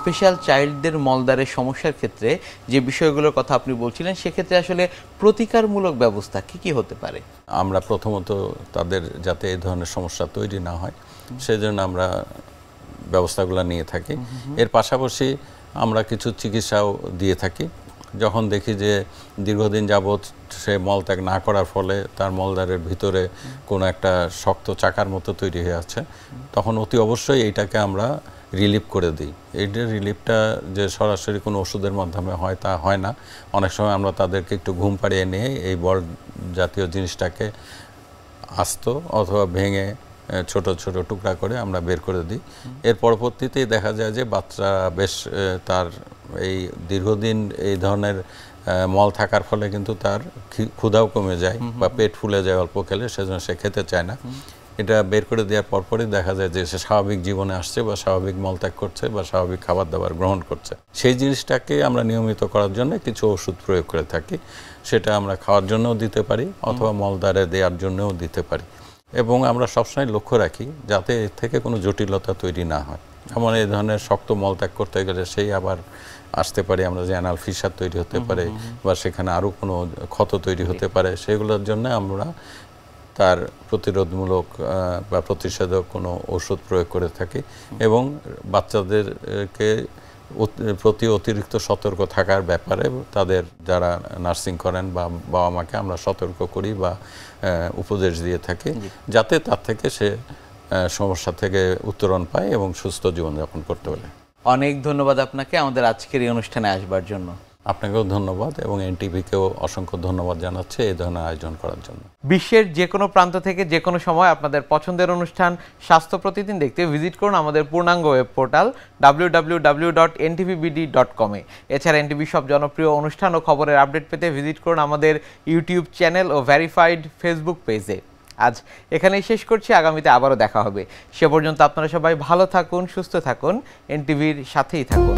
Special চাইল্ডদের মলদ্বারের সমস্যার ক্ষেত্রে যে বিষয়গুলোর কথা আপনি বলছিলেন সেক্ষেত্রে আসলে প্রতিকারমূলক ব্যবস্থা কি হতে পারে? আমরা প্রথমত তাদের যাতে এই ধরনের সমস্যা তৈরি না হয় সেজন্য আমরা ব্যবস্থাগুলো নিয়ে থাকি। এর পাশাপাশি আমরা কিছু চিকিৎসাও দিয়ে থাকি। যখন দেখি যে দীর্ঘদিন যাবৎ সে মলত্যাগ না করার ফলে তার মলদ্বারের ভিতরে কোনো একটা শক্ত চাকার মতো তৈরি হয়ে আছে, তখন অতি অবশ্যই এইটাকে আমরা রিলিফ করে দিই। এইটার রিলিফটা যে সরাসরি কোনো ওষুধের মাধ্যমে হয় তা হয় না। অনেক সময় আমরা তাদেরকে একটু ঘুম পাড়িয়ে নিয়ে এই বল জাতীয় জিনিসটাকে আস্ত অথবা ভেঙে ছোট ছোট টুকরা করে আমরা বের করে দিই। এর পরবর্তীতেই দেখা যায় যে বাচ্চা বেশ তার এই দীর্ঘদিন এই ধরনের মল থাকার ফলে কিন্তু তার ক্ষুধাও কমে যায় বা পেট ফুলে যায় অল্প খেলে, সেজন্য সে খেতে চায় না। এটা বের করে দেওয়ার পরপরই দেখা যায় যে সে স্বাভাবিক জীবনে আসছে বা স্বাভাবিক মলত্যাগ করছে বা স্বাভাবিক খাবার দাবার গ্রহণ করছে। সেই জিনিসটাকে আমরা নিয়মিত করার জন্য কিছু ওষুধ প্রয়োগ করে থাকি। সেটা আমরা খাওয়ার জন্যও দিতে পারি অথবা মলদ্বারে দেওয়ার জন্যও দিতে পারি। এবং আমরা সবসময় লক্ষ্য রাখি যাতে এর থেকে কোনো জটিলতা তৈরি না হয়। যেমন এই ধরনের শক্ত মলত্যাগ করতে গেলে সেই আবার আসতে পারে আমরা যে অ্যানাল ফিসার তৈরি হতে পারে বা সেখানে আরও কোনো ক্ষত তৈরি হতে পারে, সেগুলোর জন্য আমরা তার প্রতিরোধমূলক বা প্রতিষেধক কোনো ওষুধ প্রয়োগ করে থাকি। এবং বাচ্চাদেরকে প্রতি অতিরিক্ত সতর্ক থাকার ব্যাপারে তাদের যারা নার্সিং করেন বা বাবা মাকে আমরা সতর্ক করি বা উপদেশ দিয়ে থাকি যাতে তার থেকে সে সমস্যা থেকে উত্তরণ পায় এবং সুস্থ জীবনযাপন করতে পারে। অনেক ধন্যবাদ আপনাকে আমাদের আজকের এই অনুষ্ঠানে আসবার জন্য। আপনাকেও ধন্যবাদ এবং এনটিভিকেও অসংখ্য ধন্যবাদ জানাচ্ছি এই ধরনের আয়োজন করার জন্য। বিশ্বের যে কোনো প্রান্ত থেকে যে কোনো সময় আপনাদের পছন্দের অনুষ্ঠান স্বাস্থ্য প্রতিদিন দেখতে ভিজিট করুন আমাদের পূর্ণাঙ্গ ওয়েব পোর্টাল www.ntvbd.com এ। এছাড়া এনটিভি সব জনপ্রিয় অনুষ্ঠান ও খবরের আপডেট পেতে ভিজিট করুন আমাদের ইউটিউব চ্যানেল ও ভেরিফাইড ফেসবুক পেজে। আজ এখানেই শেষ করছি, আগামীতে আবারও দেখা হবে। সে পর্যন্ত আপনারা সবাই ভালো থাকুন, সুস্থ থাকুন, এনটিভির সাথেই থাকুন।